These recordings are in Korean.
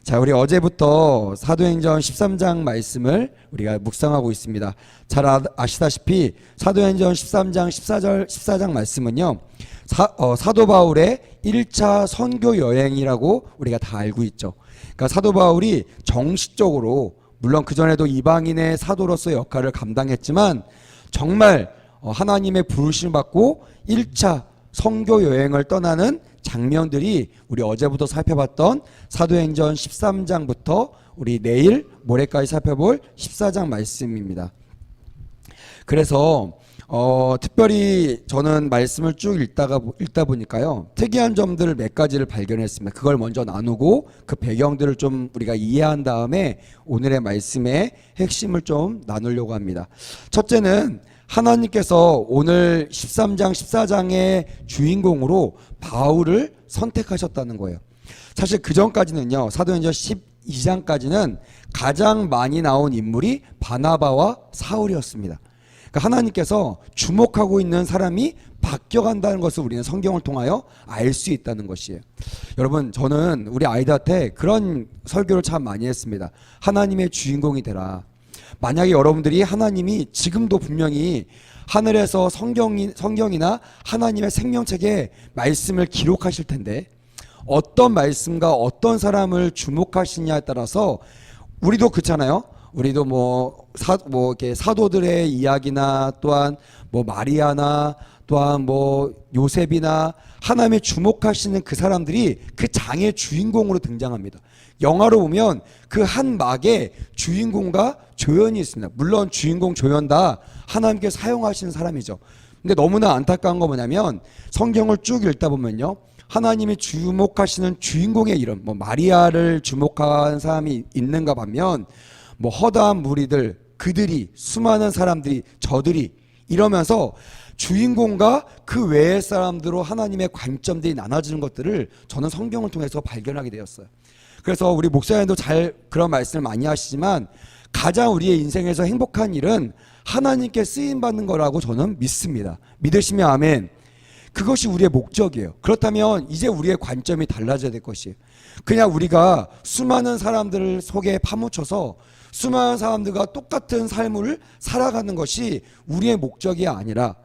자, 우리 어제부터 사도행전 13장 말씀을 우리가 묵상하고 있습니다. 잘 아시다시피 사도행전 13장 14장 말씀은요, 사도 바울의 1차 선교 여행이라고 우리가 다 알고 있죠. 그러니까 사도 바울이 정식적으로, 물론 그전에도 이방인의 사도로서 역할을 감당했지만 정말 하나님의 부르심을 받고 1차 선교 여행을 떠나는 장면들이 우리 어제부터 살펴봤던 사도행전 13장부터 우리 내일 모레까지 살펴볼 14장 말씀입니다. 그래서 특별히 저는 말씀을 쭉 읽다 보니까요, 특이한 점들을 몇 가지를 발견했습니다. 그걸 먼저 나누고 그 배경들을 좀 우리가 이해한 다음에 오늘의 말씀의 핵심을 좀 나누려고 합니다. 첫째는 하나님께서 오늘 13장 14장의 주인공으로 바울을 선택하셨다는 거예요. 사실 그 전까지는요, 사도행전 12장까지는 가장 많이 나온 인물이 바나바와 사울이었습니다. 그러니까 하나님께서 주목하고 있는 사람이 바뀌어간다는 것을 우리는 성경을 통하여 알 수 있다는 것이에요. 여러분, 저는 우리 아이들한테 그런 설교를 참 많이 했습니다. 하나님의 주인공이 되라. 만약에 여러분들이 하나님이 지금도 분명히 하늘에서 성경이나 하나님의 생명책에 말씀을 기록하실 텐데, 어떤 말씀과 어떤 사람을 주목하시냐에 따라서 우리도 그렇잖아요. 우리도 이렇게 사도들의 이야기나 또한 마리아나 또한 요셉이나 하나님의 주목하시는 그 사람들이 그 장의 주인공으로 등장합니다. 영화로 보면 그 한 막에 주인공과 조연이 있습니다. 물론 주인공 조연 다 하나님께 사용하시는 사람이죠. 근데 너무나 안타까운 거 뭐냐면 성경을 쭉 읽다 보면요, 하나님이 주목하시는 주인공의 이름, 마리아를 주목한 사람이 있는가 하면 허다한 무리들, 그들이, 수많은 사람들이, 저들이 이러면서 주인공과 그 외의 사람들로 하나님의 관점들이 나눠지는 것들을 저는 성경을 통해서 발견하게 되었어요. 그래서 우리 목사님도 잘 그런 말씀을 많이 하시지만 가장 우리의 인생에서 행복한 일은 하나님께 쓰임받는 거라고 저는 믿습니다. 믿으시면 아멘. 그것이 우리의 목적이에요. 그렇다면 이제 우리의 관점이 달라져야 될 것이에요. 그냥 우리가 수많은 사람들 속에 파묻혀서 수많은 사람들과 똑같은 삶을 살아가는 것이 우리의 목적이 아니라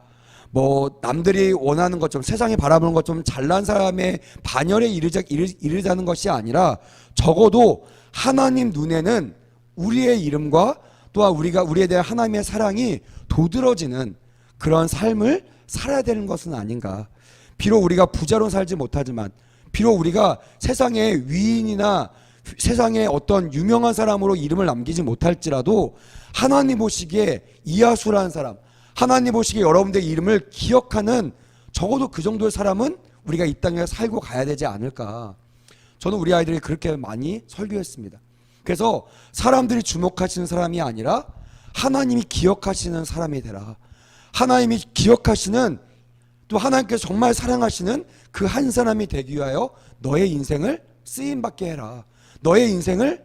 남들이 원하는 것처럼, 세상이 바라보는 것처럼 잘난 사람의 반열에 이르자는 것이 아니라 적어도 하나님 눈에는 우리의 이름과 또한 우리에 대한 하나님의 사랑이 도드러지는 그런 삶을 살아야 되는 것은 아닌가. 비록 우리가 부자로 살지 못하지만, 비록 우리가 세상의 위인이나 세상에 어떤 유명한 사람으로 이름을 남기지 못할지라도 하나님 보시기에 이하수라는 사람, 하나님 보시기에 여러분들의 이름을 기억하는 적어도 그 정도의 사람은 우리가 이 땅에 살고 가야 되지 않을까. 저는 우리 아이들이 그렇게 많이 설교했습니다. 그래서 사람들이 주목하시는 사람이 아니라 하나님이 기억하시는 사람이 되라. 하나님이 기억하시는, 또 하나님께서 정말 사랑하시는 그 한 사람이 되기 위하여 너의 인생을 쓰임받게 해라. 너의 인생을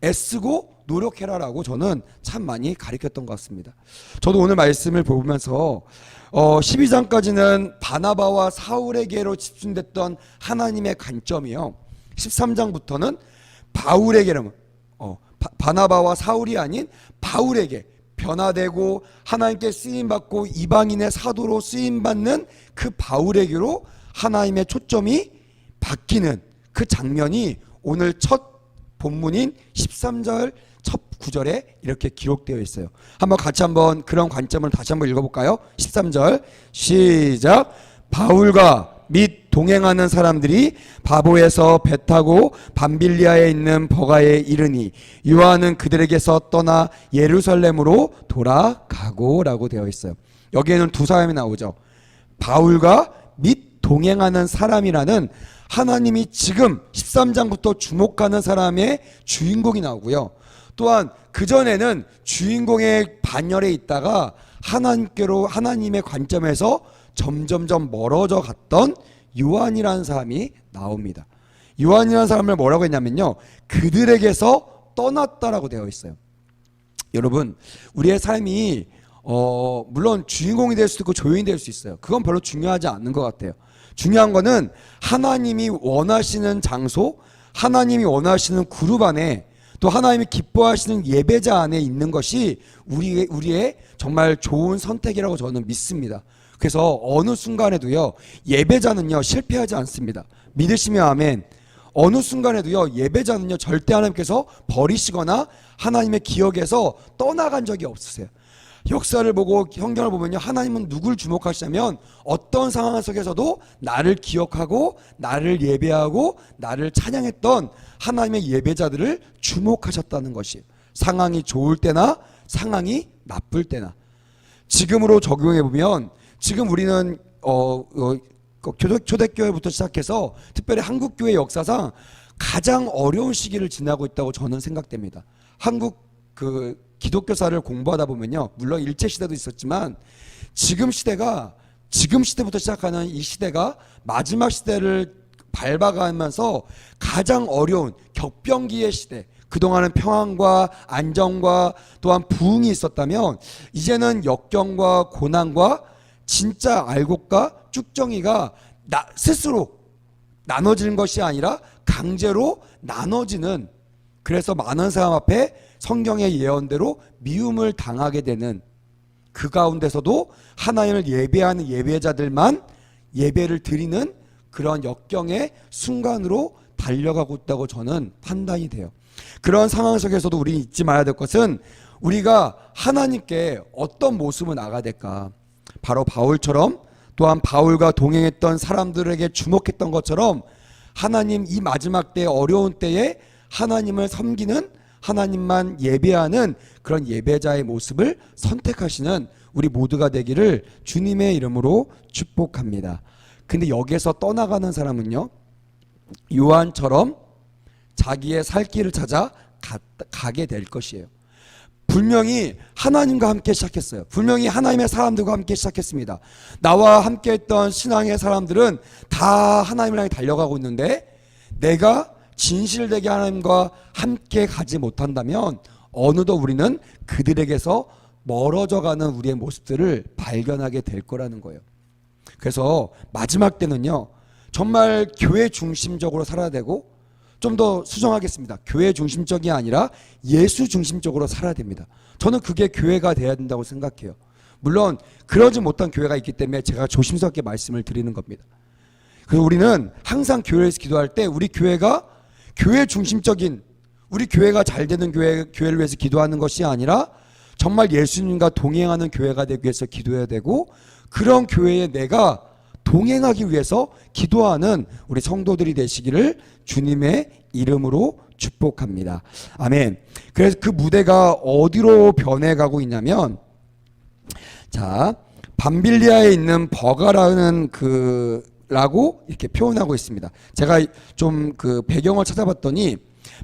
애쓰고 노력해라라고 저는 참 많이 가르쳤던 것 같습니다. 저도 오늘 말씀을 보면서 12장까지는 바나바와 사울에게로 집중됐던 하나님의 관점이요, 13장부터는 바울에게로, 바나바와 사울이 아닌 바울에게 변화되고 하나님께 쓰임받고 이방인의 사도로 쓰임받는 그 바울에게로 하나님의 초점이 바뀌는 그 장면이 오늘 첫 본문인 13절 첫 구절에 이렇게 기록되어 있어요. 한번 그런 관점을 다시 한번 읽어볼까요? 13절 시작. 바울과 및 동행하는 사람들이 바보에서 배 타고 밤빌리아에 있는 버가에 이르니 요한은 그들에게서 떠나 예루살렘으로 돌아가고 라고 되어 있어요. 여기에는 두 사람이 나오죠. 바울과 및 동행하는 사람이라는 하나님이 지금 13장부터 주목하는 사람의 주인공이 나오고요, 또한 그전에는 주인공의 반열에 있다가 하나님의 관점에서 점점점 멀어져 갔던 요한이라는 사람이 나옵니다. 요한이라는 사람을 뭐라고 했냐면요, 그들에게서 떠났다라고 되어 있어요. 여러분, 우리의 삶이 물론 주인공이 될 수도 있고 조연이 될 수 있어요. 그건 별로 중요하지 않는 것 같아요. 중요한 거는 하나님이 원하시는 장소, 하나님이 원하시는 그룹 안에 또 하나님이 기뻐하시는 예배자 안에 있는 것이 우리의 정말 좋은 선택이라고 저는 믿습니다. 그래서 어느 순간에도요, 예배자는요 실패하지 않습니다. 믿으시면 아멘. 어느 순간에도요, 예배자는요 절대 하나님께서 버리시거나 하나님의 기억에서 떠나간 적이 없으세요. 역사를 보고 성경을 보면요, 하나님은 누굴 주목하시냐면 어떤 상황 속에서도 나를 기억하고 나를 예배하고 나를 찬양했던 하나님의 예배자들을 주목하셨다는 것이에요. 상황이 좋을 때나 상황이 나쁠 때나. 지금으로 적용해 보면 지금 우리는 초대교회부터 시작해서 특별히 한국교회 역사상 가장 어려운 시기를 지나고 있다고 저는 생각됩니다. 한국 기독교사를 공부하다 보면요, 물론 일제시대도 있었지만 지금 시대부터 시작하는 이 시대가 마지막 시대를 밟아가면서 가장 어려운 격변기의 시대, 그동안은 평안과 안정과 또한 부흥이 있었다면 이제는 역경과 고난과 진짜 알곡과 쭉정이가 스스로 나눠지는 것이 아니라 강제로 나눠지는, 그래서 많은 사람 앞에 성경의 예언대로 미움을 당하게 되는, 그 가운데서도 하나님을 예배하는 예배자들만 예배를 드리는 그런 역경의 순간으로 달려가고 있다고 저는 판단이 돼요. 그런 상황 속에서도 우리 잊지 말아야 될 것은 우리가 하나님께 어떤 모습을 나가야 될까. 바로 바울처럼, 또한 바울과 동행했던 사람들에게 주목했던 것처럼 하나님 이 마지막 때 어려운 때에 하나님을 섬기는, 하나님만 예배하는 그런 예배자의 모습을 선택하시는 우리 모두가 되기를 주님의 이름으로 축복합니다. 근데 여기에서 떠나가는 사람은요, 요한처럼 자기의 살 길을 찾아 가게 될 것이에요. 분명히 하나님과 함께 시작했어요. 분명히 하나님의 사람들과 함께 시작했습니다. 나와 함께 했던 신앙의 사람들은 다 하나님을 향해 달려가고 있는데 내가 진실되게 하나님과 함께 가지 못한다면 어느덧 우리는 그들에게서 멀어져가는 우리의 모습들을 발견하게 될 거라는 거예요. 그래서 마지막 때는요, 정말 교회 중심적으로 살아야 되고, 좀 더 수정하겠습니다. 교회 중심적이 아니라 예수 중심적으로 살아야 됩니다. 저는 그게 교회가 돼야 된다고 생각해요. 물론 그러지 못한 교회가 있기 때문에 제가 조심스럽게 말씀을 드리는 겁니다. 그래서 우리는 항상 교회에서 기도할 때 우리 교회가 교회 중심적인, 우리 교회가 잘 되는 교회를 위해서 기도하는 것이 아니라 정말 예수님과 동행하는 교회가 되기 위해서 기도해야 되고, 그런 교회에 내가 동행하기 위해서 기도하는 우리 성도들이 되시기를 주님의 이름으로 축복합니다. 아멘. 그래서 그 무대가 어디로 변해가고 있냐면, 자, 밤빌리아에 있는 버가라는 라고 이렇게 표현하고 있습니다. 제가 좀 배경을 찾아봤더니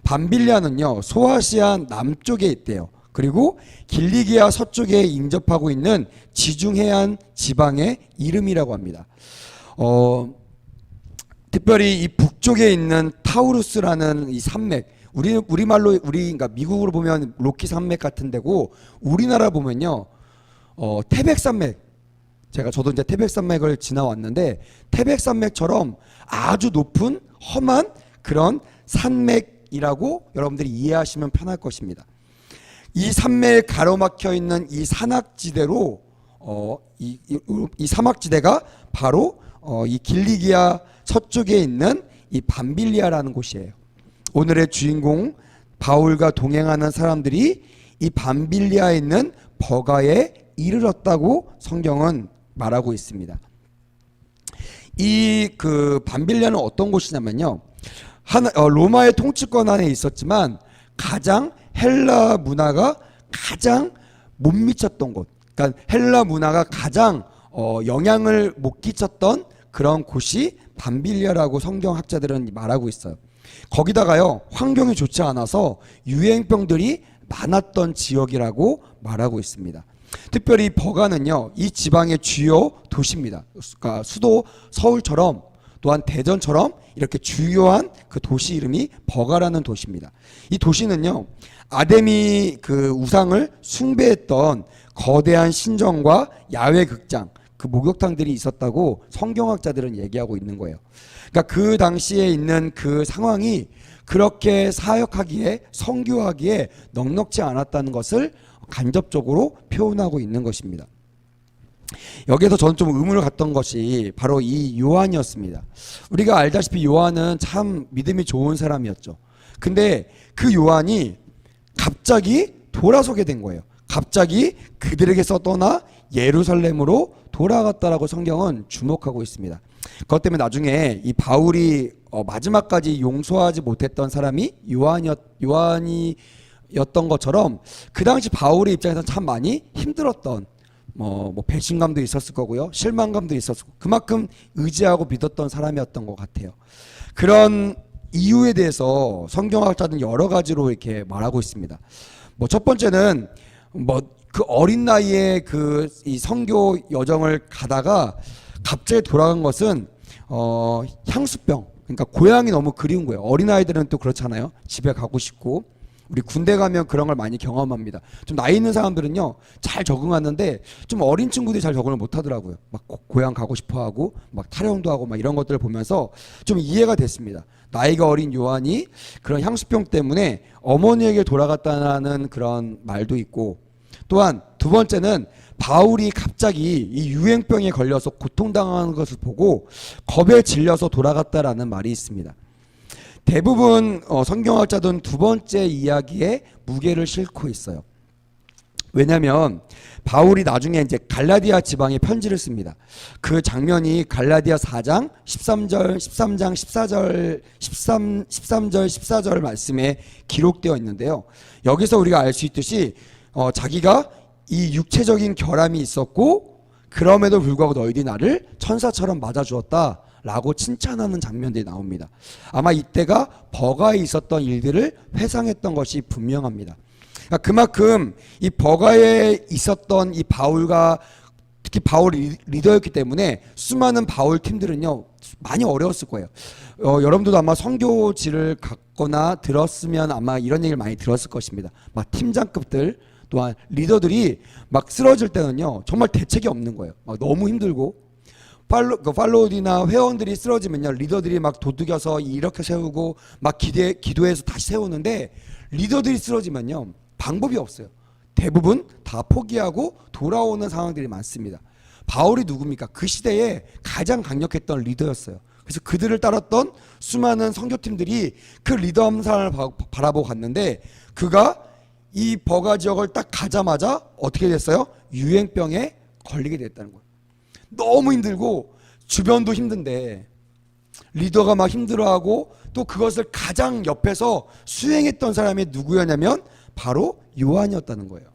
밤빌리아는요, 소아시아 남쪽에 있대요. 그리고 길리기아 서쪽에 인접하고 있는 지중해안 지방의 이름이라고 합니다. 특별히 이 북쪽에 있는 타우루스라는 이 산맥, 우리말로 그러니까 미국으로 보면 로키 산맥 같은 데고, 우리나라 보면요, 태백산맥. 저도 이제 태백산맥을 지나왔는데 태백산맥처럼 아주 높은 험한 그런 산맥이라고 여러분들이 이해하시면 편할 것입니다. 이 산맥에 가로막혀 있는 이 산악지대로 이 사막지대가 바로 이 길리기아 서쪽에 있는 이 밤빌리아라는 곳이에요. 오늘의 주인공 바울과 동행하는 사람들이 이 밤빌리아에 있는 버가에 이르렀다고 성경은 말하고 있습니다. 이 밤빌리아는 어떤 곳이냐면요, 로마의 통치권 안에 있었지만 가장 헬라 문화가 가장 못 미쳤던 곳, 그러니까 헬라 문화가 가장 영향을 못 끼쳤던 그런 곳이 밤빌리아라고 성경학자들은 말하고 있어요. 거기다가요, 환경이 좋지 않아서 유행병들이 많았던 지역이라고 말하고 있습니다. 특별히 버가는요, 이 지방의 주요 도시입니다. 그러니까 수도 서울처럼 또한 대전처럼 이렇게 주요한 그 도시 이름이 버가라는 도시입니다. 이 도시는요, 아데미 우상을 숭배했던 거대한 신전과 야외 극장, 목욕탕들이 있었다고 성경학자들은 얘기하고 있는 거예요. 그러니까 그 당시에 있는 그 상황이 그렇게 사역하기에 선교하기에 넉넉지 않았다는 것을 간접적으로 표현하고 있는 것입니다. 여기에서 저는 좀 의문을 갖던 것이 바로 이 요한이었습니다. 우리가 알다시피 요한은 참 믿음이 좋은 사람이었죠. 근데 그 요한이 갑자기 돌아서게 된 거예요. 갑자기 그들에게서 떠나 예루살렘으로 돌아갔다라고 성경은 주목하고 있습니다. 그것 때문에 나중에 이 바울이 마지막까지 용서하지 못했던 사람이 요한이었던 것처럼 그 당시 바울의 입장에서 참 많이 힘들었던 뭐 배신감도 있었을 거고요, 실망감도 있었을 거고, 그만큼 의지하고 믿었던 사람이었던 것 같아요. 그런 이유에 대해서 성경학자들은 여러 가지로 이렇게 말하고 있습니다. 첫 번째는 그 어린 나이에 이 선교 여정을 가다가 갑자기 돌아간 것은 향수병, 그러니까 고향이 너무 그리운 거예요. 어린 아이들은 또 그렇잖아요. 집에 가고 싶고. 우리 군대 가면 그런 걸 많이 경험합니다. 좀 나이 있는 사람들은요 잘 적응하는데 좀 어린 친구들이 잘 적응을 못 하더라고요. 막 고향 가고 싶어 하고 막 타령도 하고 막 이런 것들을 보면서 좀 이해가 됐습니다. 나이가 어린 요한이 그런 향수병 때문에 어머니에게 돌아갔다는 그런 말도 있고, 또한 두 번째는 바울이 갑자기 이 유행병에 걸려서 고통당하는 것을 보고 겁에 질려서 돌아갔다라는 말이 있습니다. 대부분 성경학자들은 두 번째 이야기에 무게를 싣고 있어요. 왜냐하면 바울이 나중에 이제 갈라디아 지방에 편지를 씁니다. 그 장면이 갈라디아 4장 13절, 13장 14절, 13절, 14절 말씀에 기록되어 있는데요. 여기서 우리가 알 수 있듯이 자기가 이 육체적인 결함이 있었고 그럼에도 불구하고 너희들이 나를 천사처럼 맞아주었다 라고 칭찬하는 장면들이 나옵니다. 아마 이때가 버가에 있었던 일들을 회상했던 것이 분명합니다. 그러니까 그만큼 이 버가에 있었던 이 바울과 특히 바울이 리더였기 때문에 수많은 바울 팀들은요 많이 어려웠을 거예요. 여러분들도 아마 선교지를 갔거나 들었으면 아마 이런 얘기를 많이 들었을 것입니다. 막 팀장급들 또한 리더들이 막 쓰러질 때는요 정말 대책이 없는 거예요. 막 너무 힘들고 팔로워들이나 회원들이 쓰러지면요 리더들이 막 도둑여서 이렇게 세우고 막 기도해서 다시 세우는데, 리더들이 쓰러지면요 방법이 없어요. 대부분 다 포기하고 돌아오는 상황들이 많습니다. 바울이 누굽니까? 그 시대에 가장 강력했던 리더였어요. 그래서 그들을 따랐던 수많은 선교팀들이 그 리더 암살을 바라보고 갔는데, 그가 이 버가 지역을 딱 가자마자 어떻게 됐어요? 유행병에 걸리게 됐다는 거예요. 너무 힘들고 주변도 힘든데 리더가 막 힘들어하고 또 그것을 가장 옆에서 수행했던 사람이 누구였냐면 바로 요한이었다는 거예요.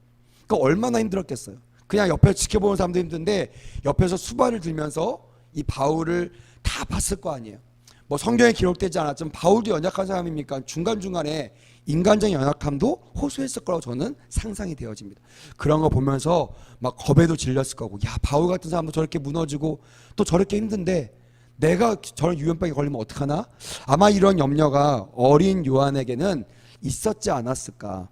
그러니까 얼마나 힘들었겠어요. 그냥 옆에서 지켜보는 사람도 힘든데 옆에서 수발을 들면서 이 바울을 다 봤을 거 아니에요. 성경에 기록되지 않았지만 바울도 연약한 사람이니까 중간중간에 인간적인 연약함도 호소했을 거라고 저는 상상이 되어집니다. 그런 거 보면서 막 겁에도 질렸을 거고, 야 바울 같은 사람도 저렇게 무너지고 또 저렇게 힘든데 내가 저런 유행병에 걸리면 어떡하나? 아마 이런 염려가 어린 요한에게는 있었지 않았을까.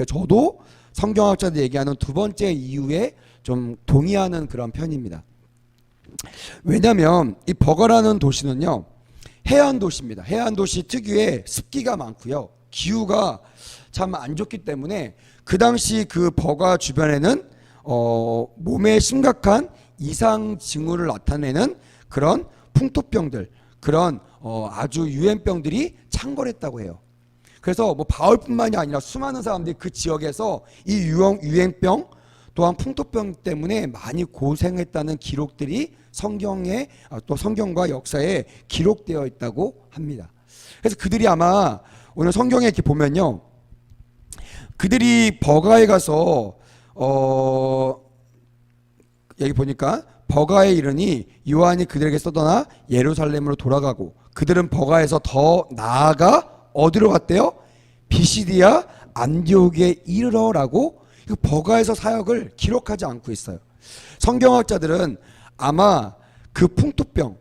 저도 성경학자들이 얘기하는 두 번째 이유에 좀 동의하는 그런 편입니다. 왜냐하면 이 버가라는 도시는요 해안 도시입니다. 해안 도시 특유의 습기가 많고요, 기후가 참 안 좋기 때문에 그 당시 그 버가 주변에는 몸에 심각한 이상 징후를 나타내는 그런 풍토병들, 그런 아주 유행병들이 창궐했다고 해요. 그래서 바울뿐만이 아니라 수많은 사람들이 그 지역에서 이 유행병 또한 풍토병 때문에 많이 고생했다는 기록들이 성경에 또 성경과 역사에 기록되어 있다고 합니다. 그래서 그들이 아마 오늘 성경에 이렇게 보면요, 그들이 버가에 가서 여기 보니까 버가에 이르니 요한이 그들에게서 떠나 예루살렘으로 돌아가고, 그들은 버가에서 더 나아가 어디로 갔대요? 비시디아 안디옥에 이르러라고 버가에서 사역을 기록하지 않고 있어요. 성경학자들은 아마 그 풍토병,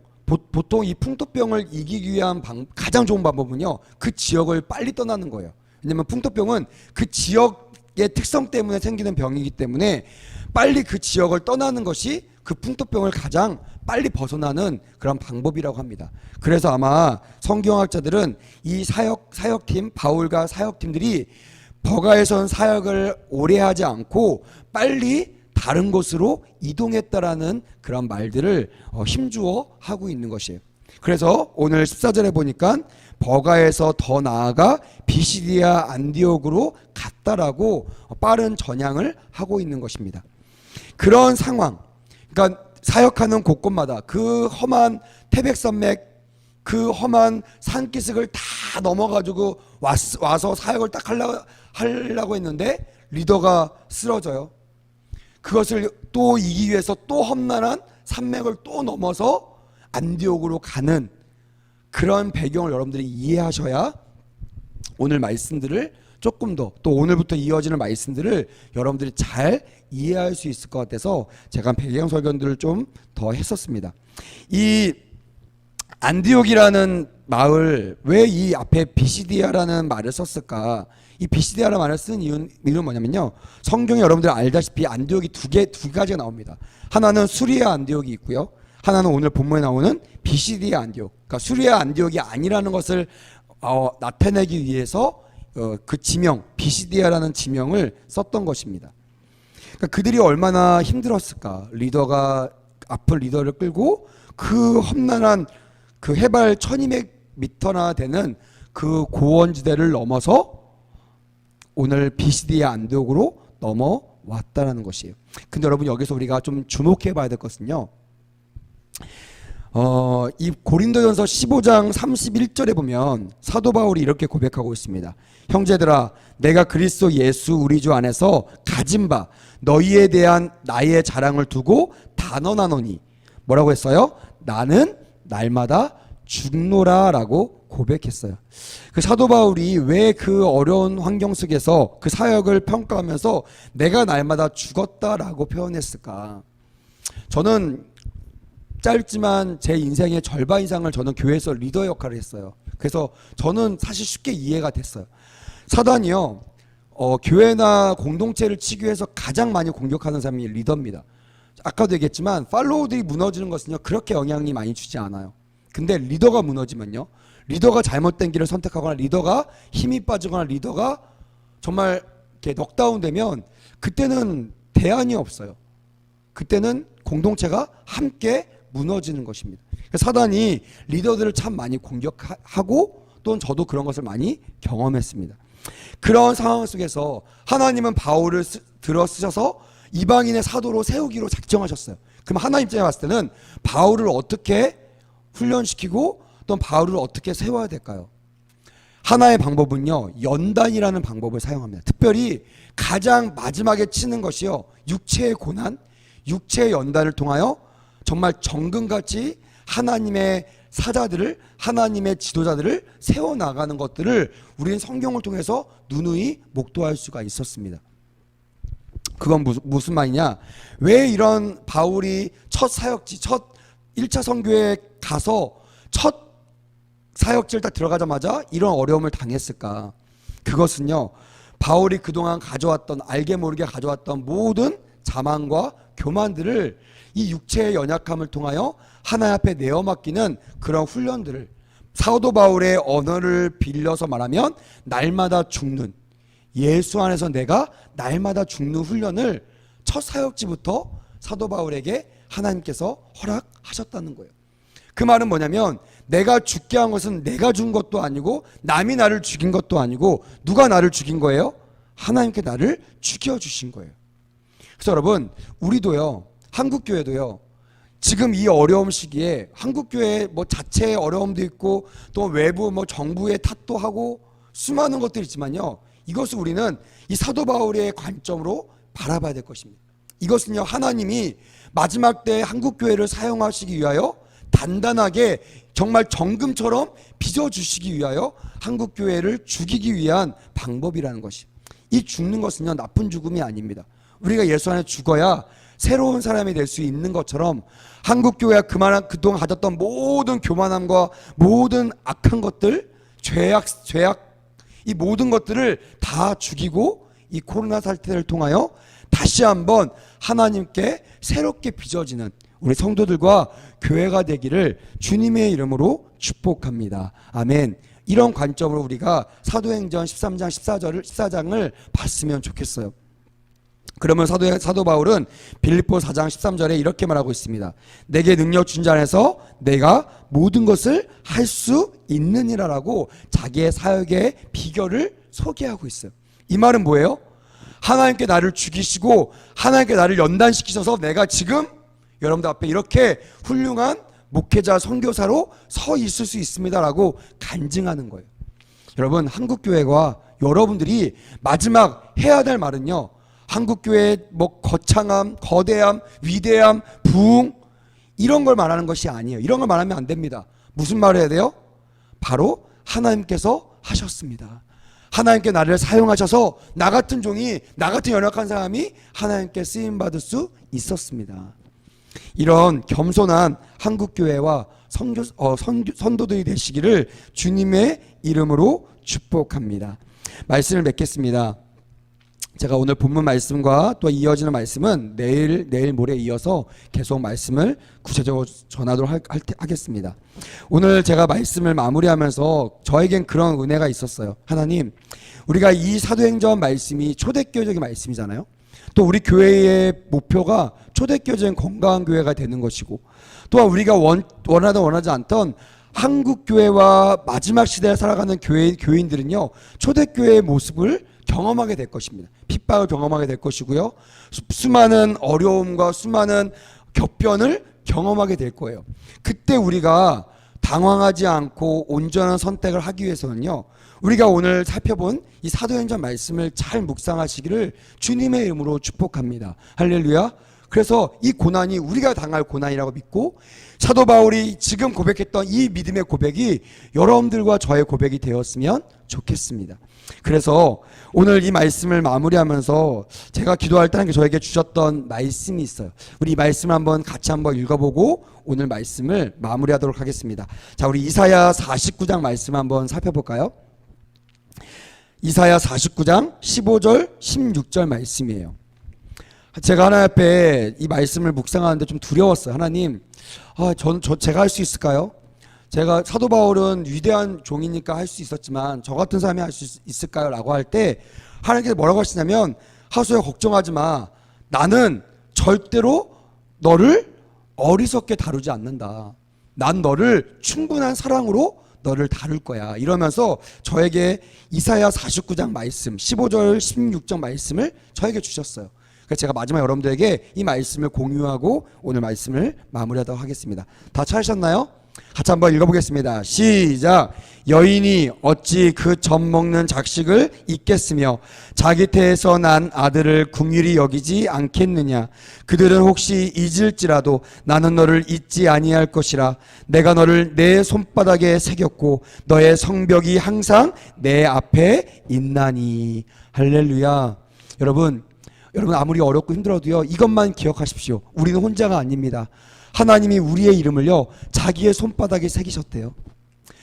보통 이 풍토병을 이기기 위한 가장 좋은 방법은요 그 지역을 빨리 떠나는 거예요. 왜냐면 풍토병은 그 지역의 특성 때문에 생기는 병이기 때문에 빨리 그 지역을 떠나는 것이 그 풍토병을 가장 빨리 벗어나는 그런 방법이라고 합니다. 그래서 아마 성경학자들은 이 사역팀, 바울과 사역팀들이 버가에선 사역을 오래 하지 않고 빨리 다른 곳으로 이동했다라는 그런 말들을 힘주어 하고 있는 것이에요. 그래서 오늘 14절에 보니까 버가에서 더 나아가 비시디아 안디옥으로 갔다라고 빠른 전향을 하고 있는 것입니다. 그런 상황, 그러니까 사역하는 곳곳마다 그 험한 태백산맥, 그 험한 산기슭을 다 넘어가지고 와서 사역을 딱 하려고 했는데 리더가 쓰러져요. 그것을 또 이기기 위해서 또 험난한 산맥을 또 넘어서 안디옥으로 가는 그런 배경을 여러분들이 이해하셔야 오늘 말씀들을 조금 더 또 오늘부터 이어지는 말씀들을 여러분들이 잘 이해할 수 있을 것 같아서 제가 배경 설교들을 좀 더 했었습니다. 이 안디옥이라는 마을, 왜 이 앞에 비시디아라는 말을 썼을까? 이 비시디아라는 말을 쓴 이유는 뭐냐면요, 성경에 여러분들 알다시피 안디옥이 두 가지가 나옵니다. 하나는 수리아 안디옥이 있고요, 하나는 오늘 본문에 나오는 비시디아 안디옥. 그러니까 수리아 안디옥이 아니라는 것을 나타내기 위해서 그 지명, 비시디아라는 지명을 썼던 것입니다. 그러니까 그들이 얼마나 힘들었을까? 리더가 앞을 리더를 끌고 그 험난한 그 해발 1200m나 되는 그 고원지대를 넘어서 오늘 비시디아 안디옥으로 넘어왔다는 것이에요. 근데 여러분 여기서 우리가 좀 주목해 봐야 될 것은요, 이 고린도전서 15장 31절에 보면 사도 바울이 이렇게 고백하고 있습니다. 형제들아, 내가 그리스도 예수 우리 주 안에서 가진 바 너희에 대한 나의 자랑을 두고 단언하노니, 뭐라고 했어요? 나는 날마다 죽노라 라고 고백했어요. 그 사도 바울이 왜 그 어려운 환경 속에서 그 사역을 평가하면서 내가 날마다 죽었다라고 표현했을까? 저는 짧지만 제 인생의 절반 이상을 저는 교회에서 리더 역할을 했어요. 그래서 저는 사실 쉽게 이해가 됐어요. 사단이요, 교회나 공동체를 치기 위해서 가장 많이 공격하는 사람이 리더입니다. 아까도 얘기했지만 팔로우들이 무너지는 것은요 그렇게 영향이 많이 주지 않아요. 근데 리더가 무너지면요, 리더가 잘못된 길을 선택하거나 리더가 힘이 빠지거나 리더가 정말 이렇게 넉다운 되면 그때는 대안이 없어요. 그때는 공동체가 함께 무너지는 것입니다. 사단이 리더들을 참 많이 공격하고 또는 저도 그런 것을 많이 경험했습니다. 그런 상황 속에서 하나님은 바울을 들어 쓰셔서 이방인의 사도로 세우기로 작정하셨어요. 그럼 하나님 입장에 봤을 때는 바울을 어떻게 훈련시키고 또 바울을 어떻게 세워야 될까요? 하나의 방법은요, 연단이라는 방법을 사용합니다. 특별히 가장 마지막에 치는 것이요, 육체의 고난, 육체의 연단을 통하여 정말 정금같이 하나님의 사자들을, 하나님의 지도자들을 세워나가는 것들을 우리는 성경을 통해서 누누이 목도할 수가 있었습니다. 그건 무슨 말이냐? 왜 이런 바울이 첫 사역지, 첫 1차 선교에 가서 첫 사역지를 딱 들어가자마자 이런 어려움을 당했을까? 그것은요, 바울이 그동안 가져왔던, 알게 모르게 가져왔던 모든 자만과 교만들을 이 육체의 연약함을 통하여 하나님 앞에 내어 맡기는 그런 훈련들을, 사도 바울의 언어를 빌려서 말하면 날마다 죽는, 예수 안에서 내가 날마다 죽는 훈련을 첫 사역지부터 사도 바울에게 하나님께서 허락하셨다는 거예요. 그 말은 뭐냐면 내가 죽게 한 것은 내가 죽은 것도 아니고 남이 나를 죽인 것도 아니고 누가 나를 죽인 거예요? 하나님께 나를 죽여주신 거예요. 그래서 여러분, 우리도요, 한국교회도요, 지금 이 어려움 시기에 한국교회 뭐 자체의 어려움도 있고 또 외부 뭐 정부의 탓도 하고 수많은 것들이 있지만요, 이것을 우리는 이 사도 바울의 관점으로 바라봐야 될 것입니다. 이것은요, 하나님이 마지막 때 한국교회를 사용하시기 위하여 단단하게 정말 정금처럼 빚어주시기 위하여 한국교회를 죽이기 위한 방법이라는 것이, 이 죽는 것은요 나쁜 죽음이 아닙니다. 우리가 예수 안에 죽어야 새로운 사람이 될 수 있는 것처럼 한국교회가 그동안 가졌던 모든 교만함과 모든 악한 것들, 죄악, 이 모든 것들을 다 죽이고 이 코로나 사태를 통하여 다시 한번 하나님께 새롭게 빚어지는 우리 성도들과 교회가 되기를 주님의 이름으로 축복합니다. 아멘. 이런 관점으로 우리가 사도행전 13장 14장을 봤으면 좋겠어요. 그러면 사도 바울은 빌립보 4장 13절에 이렇게 말하고 있습니다. 내게 능력 준 자 안에서 내가 모든 것을 할 수 있느니라라고 자기의 사역의 비결을 소개하고 있어요. 이 말은 뭐예요? 하나님께 나를 죽이시고 하나님께 나를 연단시키셔서 내가 지금 여러분들 앞에 이렇게 훌륭한 목회자 선교사로 서 있을 수 있습니다라고 간증하는 거예요. 여러분, 한국교회가 여러분들이 마지막 해야 될 말은요, 한국교회의 뭐 거창함, 거대함, 위대함, 부흥 이런 걸 말하는 것이 아니에요. 이런 걸 말하면 안 됩니다. 무슨 말을 해야 돼요? 바로 하나님께서 하셨습니다. 하나님께 나를 사용하셔서 나 같은 종이, 나 같은 연약한 사람이 하나님께 쓰임받을 수 있었습니다. 이런 겸손한 한국교회와 선도들이 되시기를 주님의 이름으로 축복합니다. 말씀을 맺겠습니다. 제가 오늘 본문 말씀과 또 이어지는 말씀은 내일 모레 이어서 계속 말씀을 구체적으로 전하도록 하겠습니다. 오늘 제가 말씀을 마무리하면서 저에겐 그런 은혜가 있었어요. 하나님, 우리가 이 사도행전 말씀이 초대교회적인 말씀이잖아요. 또 우리 교회의 목표가 초대교회적인 건강한 교회가 되는 것이고, 또한 우리가 원하든 원하지 않던 한국교회와 마지막 시대에 살아가는 교인들은요, 초대교회의 모습을 경험하게 될 것입니다. 핍박을 경험하게 될 것이고요, 수많은 어려움과 수많은 격변을 경험하게 될 거예요. 그때 우리가 당황하지 않고 온전한 선택을 하기 위해서는요, 우리가 오늘 살펴본 이 사도행전 말씀을 잘 묵상하시기를 주님의 이름으로 축복합니다. 할렐루야. 그래서 이 고난이 우리가 당할 고난이라고 믿고, 사도 바울이 지금 고백했던 이 믿음의 고백이 여러분들과 저의 고백이 되었으면 좋겠습니다. 그래서 오늘 이 말씀을 마무리하면서 제가 기도할 때 하나님께 저에게 주셨던 말씀이 있어요. 우리 이 말씀을 같이 한번 읽어보고 오늘 말씀을 마무리하도록 하겠습니다. 자, 우리 이사야 49장 말씀 한번 살펴볼까요? 이사야 49장 15절 16절 말씀이에요. 제가 하나님 앞에 이 말씀을 묵상하는데 좀 두려웠어요. 하나님, 제가 할 수 있을까요? 제가 사도 바울은 위대한 종이니까 할 수 있었지만 저 같은 사람이 할 수 있을까요? 라고 할 때 하나님께서 뭐라고 하시냐면, 하수야 걱정하지 마. 나는 절대로 너를 어리석게 다루지 않는다. 난 너를 충분한 사랑으로 너를 다룰 거야. 이러면서 저에게 이사야 49장 말씀 15절 16절 말씀을 저에게 주셨어요. 그래서 제가 마지막 여러분들에게 이 말씀을 공유하고 오늘 말씀을 마무리하도록 하겠습니다. 다 찾으셨나요? 같이 한번 읽어보겠습니다. 시작. 여인이 어찌 그 젖 먹는 작식을 잊겠으며 자기 태에서 난 아들을 긍휼히 여기지 않겠느냐. 그들은 혹시 잊을지라도 나는 너를 잊지 아니할 것이라. 내가 너를 내 손바닥에 새겼고 너의 성벽이 항상 내 앞에 있나니. 할렐루야. 여러분 아무리 어렵고 힘들어도요, 이것만 기억하십시오. 우리는 혼자가 아닙니다. 하나님이 우리의 이름을요, 자기의 손바닥에 새기셨대요.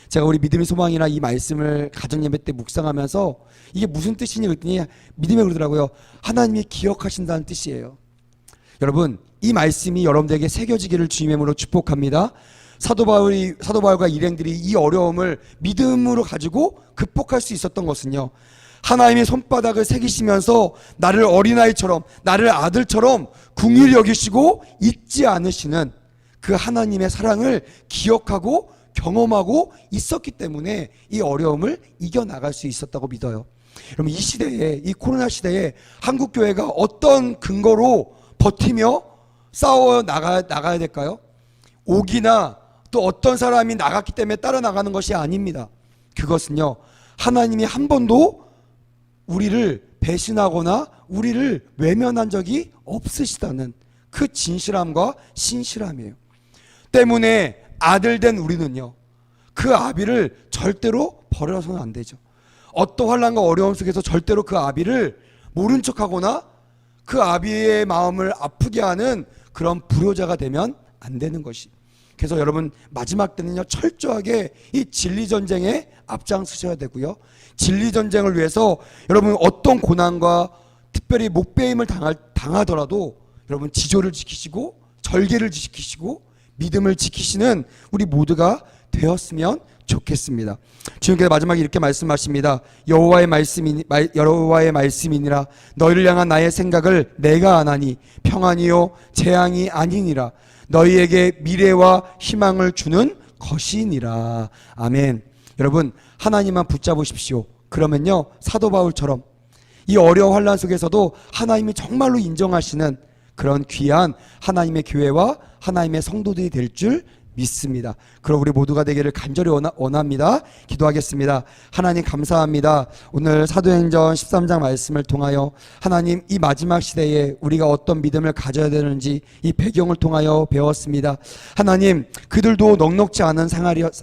제가 우리 믿음의 소망이나 이 말씀을 가정예배 때 묵상하면서 이게 무슨 뜻이니 그랬더니 믿음에 그러더라고요. 하나님이 기억하신다는 뜻이에요. 여러분, 이 말씀이 여러분들에게 새겨지기를 주님의 이름으로 축복합니다. 사도 바울과 일행들이 이 어려움을 믿음으로 가지고 극복할 수 있었던 것은요, 하나님의 손바닥을 새기시면서 나를 어린아이처럼, 나를 아들처럼 긍휼히 여기시고 잊지 않으시는 그 하나님의 사랑을 기억하고 경험하고 있었기 때문에 이 어려움을 이겨나갈 수 있었다고 믿어요. 여러분, 이 시대에, 이 코로나 시대에 한국교회가 어떤 근거로 버티며 싸워 나가야 될까요? 옥이나 또 어떤 사람이 나갔기 때문에 따라 나가는 것이 아닙니다. 그것은요, 하나님이 한 번도 우리를 배신하거나 우리를 외면한 적이 없으시다는 그 진실함과 신실함이에요. 때문에 아들된 우리는요, 그 아비를 절대로 버려서는 안 되죠. 어떤 환난과 어려움 속에서 절대로 그 아비를 모른 척하거나 그 아비의 마음을 아프게 하는 그런 불효자가 되면 안 되는 것이. 그래서 여러분, 마지막 때는요, 철저하게 이 진리 전쟁에 앞장서셔야 되고요. 진리 전쟁을 위해서 여러분 어떤 고난과 특별히 목배임을 당하더라도 여러분 지조를 지키시고 절개를 지키시고 믿음을 지키시는 우리 모두가 되었으면 좋겠습니다. 주님께서 마지막에 이렇게 말씀하십니다. 여호와의 말씀이니라 너희를 향한 나의 생각을 내가 아나니 평안이요 재앙이 아니니라 너희에게 미래와 희망을 주는 것이니라. 아멘. 여러분 하나님만 붙잡으십시오. 그러면요 사도 바울처럼 이 어려운 환난 속에서도 하나님이 정말로 인정하시는 그런 귀한 하나님의 교회와 하나님의 성도들이 될 줄 믿습니다. 그럼 우리 모두가 되기를 간절히 원합니다. 기도하겠습니다. 하나님 감사합니다. 오늘 사도행전 13장 말씀을 통하여 하나님 이 마지막 시대에 우리가 어떤 믿음을 가져야 되는지 이 배경을 통하여 배웠습니다. 하나님 그들도 넉넉지 않은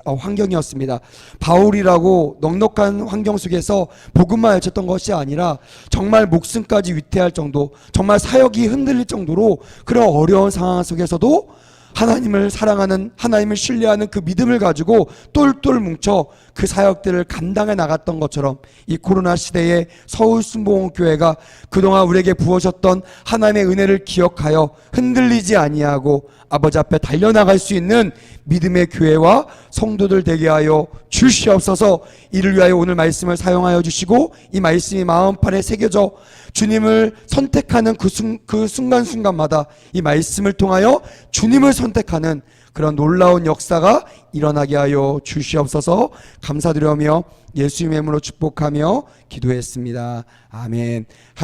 환경이었습니다. 바울이라고 넉넉한 환경 속에서 복음만 외쳤던 것이 아니라 정말 목숨까지 위태할 정도, 정말 사역이 흔들릴 정도로 그런 어려운 상황 속에서도 하나님을 사랑하는, 하나님을 신뢰하는 그 믿음을 가지고 똘똘 뭉쳐 그 사역들을 감당해 나갔던 것처럼 이 코로나 시대에 서울순복음교회가 그동안 우리에게 부어셨던 하나님의 은혜를 기억하여 흔들리지 아니하고 아버지 앞에 달려나갈 수 있는 믿음의 교회와 성도들 되게 하여 주시옵소서. 이를 위하여 오늘 말씀을 사용하여 주시고 이 말씀이 마음판에 새겨져 주님을 선택하는 그 순간순간마다 이 말씀을 통하여 주님을 선택하는 그런 놀라운 역사가 일어나게 하여 주시옵소서. 감사드리며 예수님의 이름으로 축복하며 기도했습니다. 아멘.